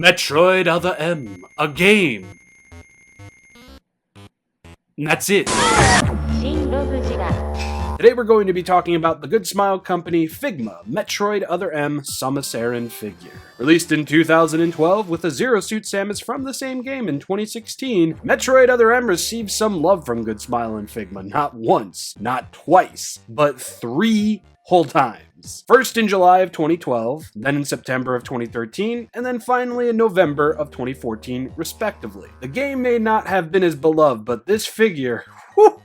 Metroid Other M, a game. And that's it. ShinRobjira. Today we're going to be talking about the Good Smile Company Figma Metroid Other M Samus Aran figure. Released in 2012 with a Zero Suit Samus from the same game in 2016, Metroid Other M received some love from Good Smile and Figma not once, not twice, but 3 whole times. First in July of 2012, then in September of 2013, and then finally in November of 2014, respectively. The game may not have been as beloved, but this figure,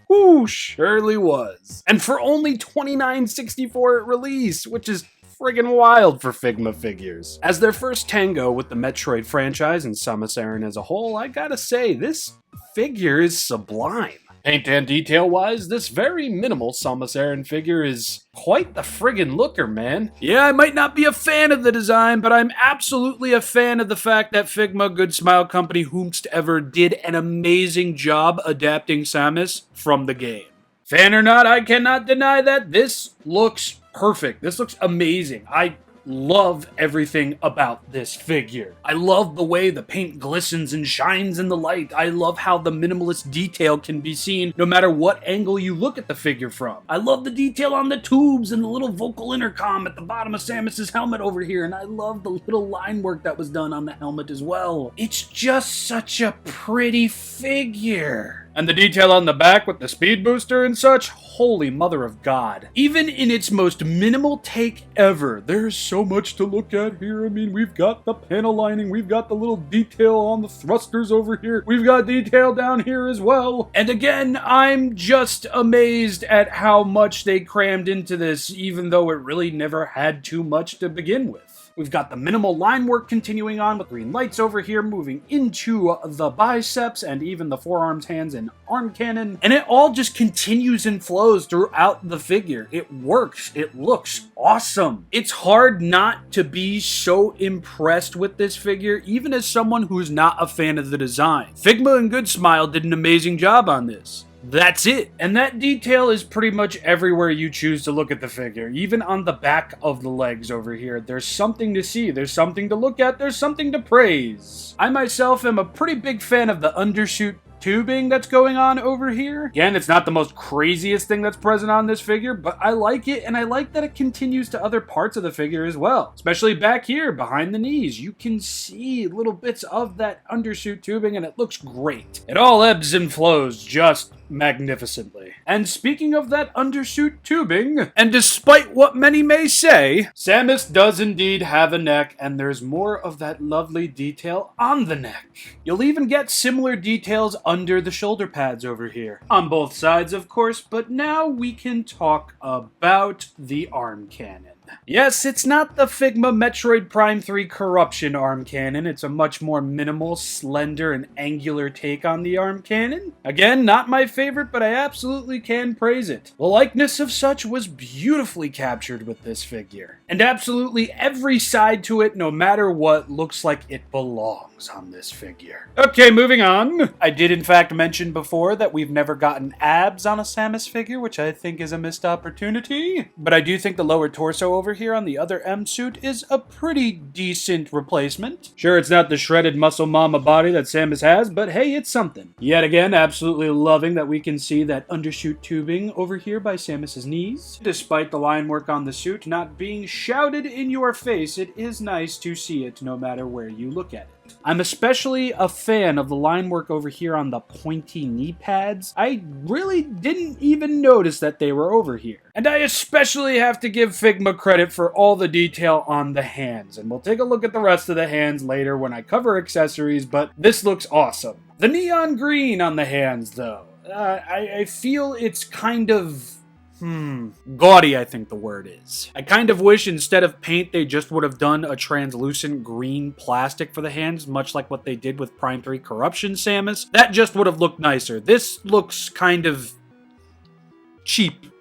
whoo, surely was. And for only $29.64 at release, which is friggin' wild for Figma figures. As their first tango with the Metroid franchise and Samus Aran as a whole, I gotta say, this figure is sublime. Paint and detail-wise, this very minimal Samus Aran figure is quite the friggin' looker, man. Yeah, I might not be a fan of the design, but I'm absolutely a fan of the fact that Figma Good Smile Company whomst ever did an amazing job adapting Samus from the game. Fan or not, I cannot deny that this looks perfect. This looks amazing. I love everything about this figure. I love the way the paint glistens and shines in the light. I love how the minimalist detail can be seen no matter what angle you look at the figure from. I love the detail on the tubes and the little vocal intercom at the bottom of Samus's helmet over here, and I love the little line work that was done on the helmet as well. It's just such a pretty figure. And the detail on the back with the speed booster and such, holy mother of God. Even in its most minimal take ever, there's so much to look at here. I mean, we've got the panel lining, we've got the little detail on the thrusters over here, we've got detail down here as well. And again, I'm just amazed at how much they crammed into this, even though it really never had too much to begin with. We've got the minimal line work continuing on with green lights over here moving into the biceps and even the forearms, hands, and arm cannon. And it all just continues and flows throughout the figure. It works. It looks awesome. It's hard not to be so impressed with this figure, even as someone who's not a fan of the design. Figma and Good Smile did an amazing job on this. That's it. And that detail is pretty much everywhere you choose to look at the figure. Even on the back of the legs over here, there's something to see, there's something to look at, there's something to praise. I myself am a pretty big fan of the undersuit tubing that's going on over here. Again, it's not the most craziest thing that's present on this figure, but I like it, and I like that it continues to other parts of the figure as well. Especially back here, behind the knees. You can see little bits of that undersuit tubing, and it looks great. It all ebbs and flows just magnificently. And speaking of that undersuit tubing, and despite what many may say, Samus does indeed have a neck, and there's more of that lovely detail on the neck. You'll even get similar details under the shoulder pads over here. On both sides, of course, but now we can talk about the arm cannon. Yes, it's not the Figma Metroid Prime 3 Corruption arm cannon. It's a much more minimal, slender, and angular take on the arm cannon. Again, not my favorite, but I absolutely can praise it. The likeness of such was beautifully captured with this figure. And absolutely every side to it, no matter what, looks like it belongs on this figure. Okay, moving on. I did in fact mention before that we've never gotten abs on a Samus figure, which I think is a missed opportunity. But I do think the lower torso over here on the other M suit is a pretty decent replacement. Sure, it's not the shredded muscle mama body that Samus has, but hey, it's something. Yet again, absolutely loving that we can see that undersuit tubing over here by Samus's knees. Despite the line work on the suit not being shouted in your face, it is nice to see it no matter where you look at it. I'm especially a fan of the line work over here on the pointy knee pads. I really didn't even notice that they were over here. And I especially have to give Figma credit for all the detail on the hands, and we'll take a look at the rest of the hands later when I cover accessories, but this looks awesome. The neon green on the hands, though. I feel it's kind of gaudy, I think the word is. I kind of wish instead of paint they just would have done a translucent green plastic for the hands, much like what they did with Prime 3 Corruption Samus. That just would have looked nicer. This looks kind of cheap-ish.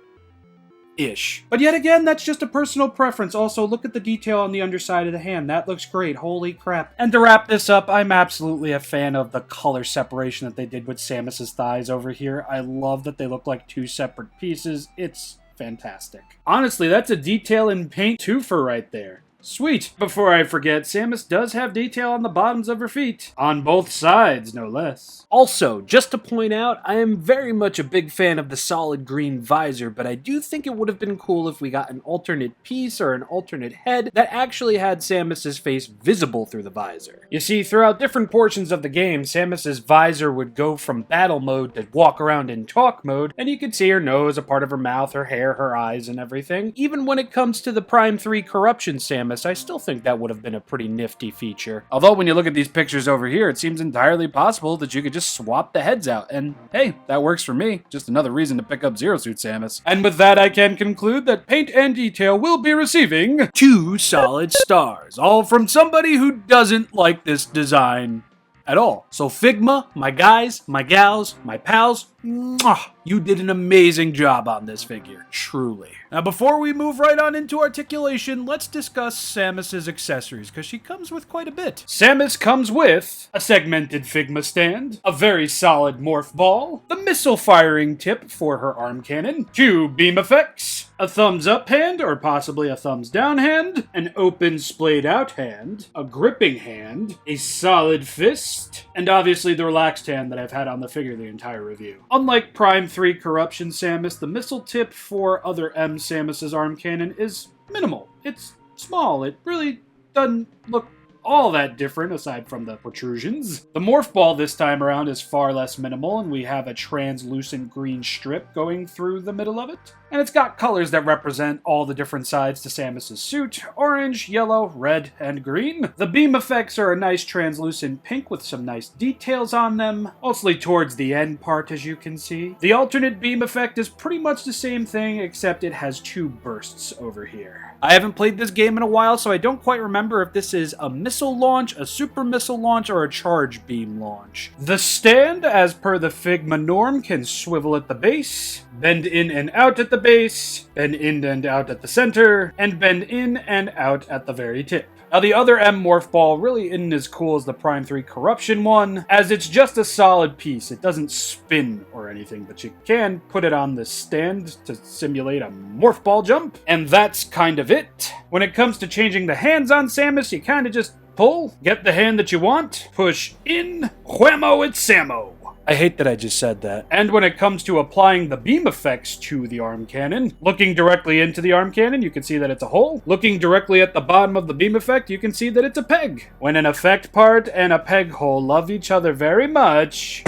But yet again, that's just a personal preference. Also, look at the detail on the underside of the hand. That looks great. Holy crap. And to wrap this up, I'm absolutely a fan of the color separation that they did with Samus's thighs over here. I love that they look like 2 separate pieces. It's fantastic. Honestly, that's a detail in paint twofer right there. Sweet. Before I forget, Samus does have detail on the bottoms of her feet. On both sides, no less. Also, just to point out, I am very much a big fan of the solid green visor, but I do think it would have been cool if we got an alternate piece or an alternate head that actually had Samus's face visible through the visor. You see, throughout different portions of the game, Samus's visor would go from battle mode to walk around in talk mode, and you could see her nose, a part of her mouth, her hair, her eyes, and everything. Even when it comes to the Prime 3 Corruption Samus, I still think that would have been a pretty nifty feature. Although when you look at these pictures over here, it seems entirely possible that you could just swap the heads out, and hey, that works for me. Just another reason to pick up Zero Suit Samus. And with that, I can conclude that Paint and Detail will be receiving 2 solid stars, all from somebody who doesn't like this design at all. So Figma, my guys, my gals, my pals, mwah, you did an amazing job on this figure, truly. Now before we move right on into articulation, let's discuss Samus's accessories, because she comes with quite a bit. Samus comes with a segmented Figma stand, a very solid morph ball, the missile firing tip for her arm cannon, 2 beam effects, a thumbs up hand, or possibly a thumbs down hand, an open splayed out hand, a gripping hand, a solid fist, and obviously the relaxed hand that I've had on the figure the entire review. Unlike Prime 3 Corruption Samus, the missile tip for Other M Samus's arm cannon is minimal. It's small. It really doesn't look all that different aside from the protrusions. The morph ball this time around is far less minimal, and we have a translucent green strip going through the middle of it. And it's got colors that represent all the different sides to Samus's suit: orange, yellow, red, and green. The beam effects are a nice translucent pink with some nice details on them, mostly towards the end part, as you can see. The alternate beam effect is pretty much the same thing, except it has 2 bursts over here. I haven't played this game in a while, so I don't quite remember if this is a missile launch, a super missile launch, or a charge beam launch. The stand, as per the Figma norm, can swivel at the base, bend in and out at the base, bend in and out at the center, and bend in and out at the very tip. Now the Other M morph ball really isn't as cool as the Prime 3 Corruption one, as it's just a solid piece. It doesn't spin or anything, but you can put it on the stand to simulate a morph ball jump, and that's kind of it. When it comes to changing the hands on Samus, you kind of just pull, get the hand that you want, push in, whammo, it's Samo. I hate that I just said that. And when it comes to applying the beam effects to the arm cannon, looking directly into the arm cannon, you can see that it's a hole. Looking directly at the bottom of the beam effect, you can see that it's a peg. When an effect part and a peg hole love each other very much,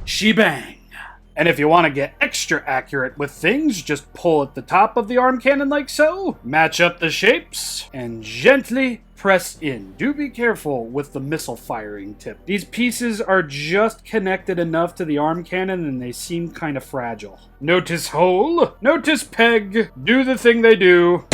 she-bang. And if you want to get extra accurate with things, just pull at the top of the arm cannon like so, match up the shapes, and gently press in. Do be careful with the missile firing tip. These pieces are just connected enough to the arm cannon and they seem kind of fragile. Notice hole, notice peg, do the thing they do.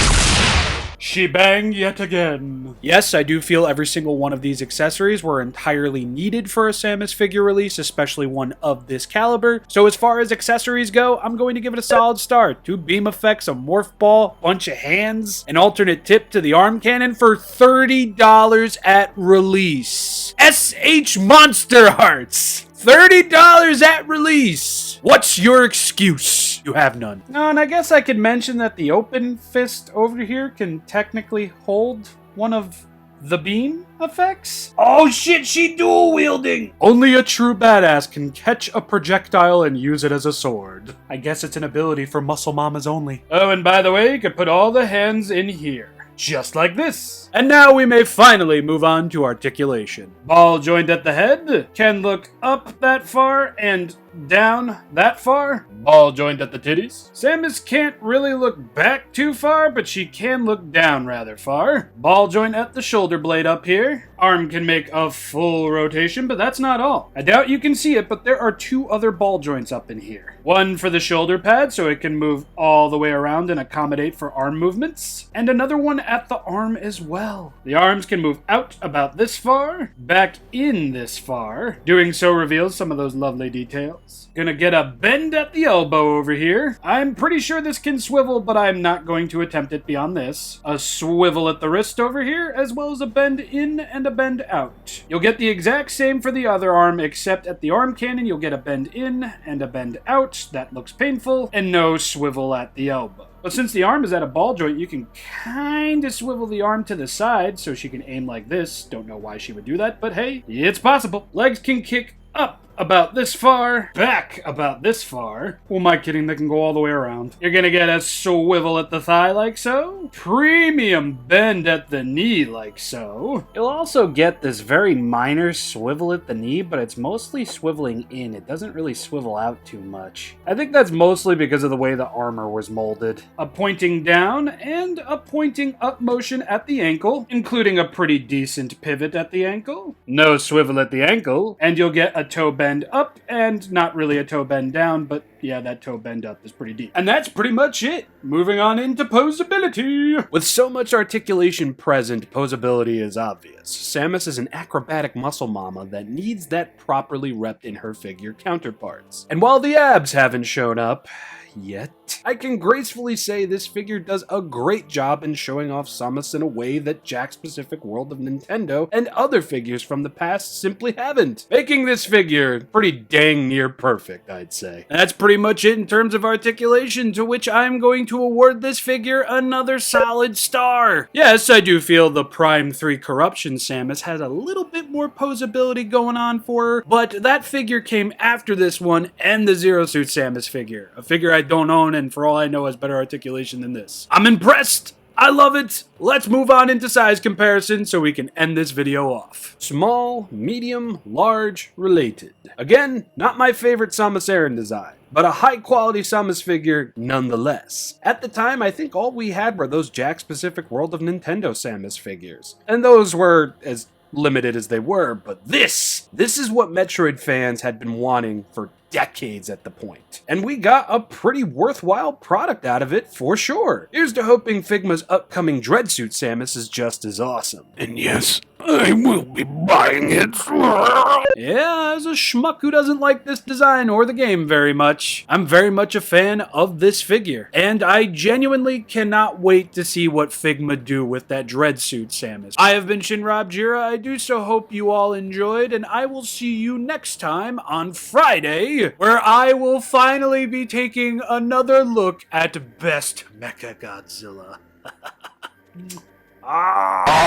She banged yet again. Yes, I do feel every single one of these accessories were entirely needed for a Samus figure release, especially one of this caliber. So as far as accessories go, I'm going to give it a solid star. 2 beam effects, a morph ball, bunch of hands, an alternate tip to the arm cannon for $30 at release. SH Monster Hearts! $30 at release! What's your excuse? You have none. No, and I guess I could mention that the open fist over here can technically hold one of the beam effects. Oh shit, she dual wielding! Only a true badass can catch a projectile and use it as a sword. I guess it's an ability for muscle mamas only. Oh, and by the way, you could put all the hands in here. Just like this. And now we may finally move on to articulation. Ball joint at the head can look up that far and down that far. Ball joint at the titties. Samus can't really look back too far, but she can look down rather far. Ball joint at the shoulder blade up here. Arm can make a full rotation, but that's not all. I doubt you can see it, but there are 2 other ball joints up in here. One for the shoulder pad, so it can move all the way around and accommodate for arm movements. And another one at the arm as well. The arms can move out about this far, back in this far. Doing so reveals some of those lovely details. Gonna get a bend at the elbow over here. I'm pretty sure this can swivel, but I'm not going to attempt it beyond this. A swivel at the wrist over here, as well as a bend in and a bend out. You'll get the exact same for the other arm, except at the arm cannon, you'll get a bend in and a bend out. That looks painful, and no swivel at the elbow. But since the arm is at a ball joint, you can kinda swivel the arm to the side so she can aim like this. Don't know why she would do that, but hey, it's possible. Legs can kick up about this far, back about this far. Who am I kidding? They can go all the way around. You're gonna get a swivel at the thigh like so. Premium bend at the knee like so. You'll also get this very minor swivel at the knee, but it's mostly swiveling in. It doesn't really swivel out too much. I think that's mostly because of the way the armor was molded. A pointing down and a pointing up motion at the ankle, including a pretty decent pivot at the ankle. No swivel at the ankle, and you'll get a toe bend up and not really a toe bend down, but yeah, that toe bend up is pretty deep. And that's pretty much it. Moving on into posability. With so much articulation present, posability is obvious. Samus is an acrobatic muscle mama that needs that properly repped in her figure counterparts. And while the abs haven't shown up yet, I can gracefully say this figure does a great job in showing off Samus in a way that Jack-specific World of Nintendo and other figures from the past simply haven't, making this figure pretty dang near perfect, I'd say. And that's pretty much it in terms of articulation, to which I'm going to award this figure another solid star. Yes, I do feel the Prime 3 Corruption Samus has a little bit more posability going on for her, but that figure came after this one and the Zero Suit Samus figure, a figure I don't own and for all I know has better articulation than this. I'm impressed! I love it! Let's move on into size comparison so we can end this video off. Small, medium, large, related. Again, not my favorite Samus Aran design, but a high-quality Samus figure nonetheless. At the time, I think all we had were those Jack-specific World of Nintendo Samus figures, and those were as limited as they were, but this is what Metroid fans had been wanting for decades at the point. And we got a pretty worthwhile product out of it, for sure. Here's to hoping Figma's upcoming Dreadsuit Samus is just as awesome. And yes, I will be buying it. Yeah, as a schmuck who doesn't like this design or the game very much, I'm very much a fan of this figure. And I genuinely cannot wait to see what Figma do with that Dreadsuit Samus. I have been ShinRobjira. I do so hope you all enjoyed, and I will see you next time on Friday, where I will finally be taking another look at Best Mechagodzilla. Ah!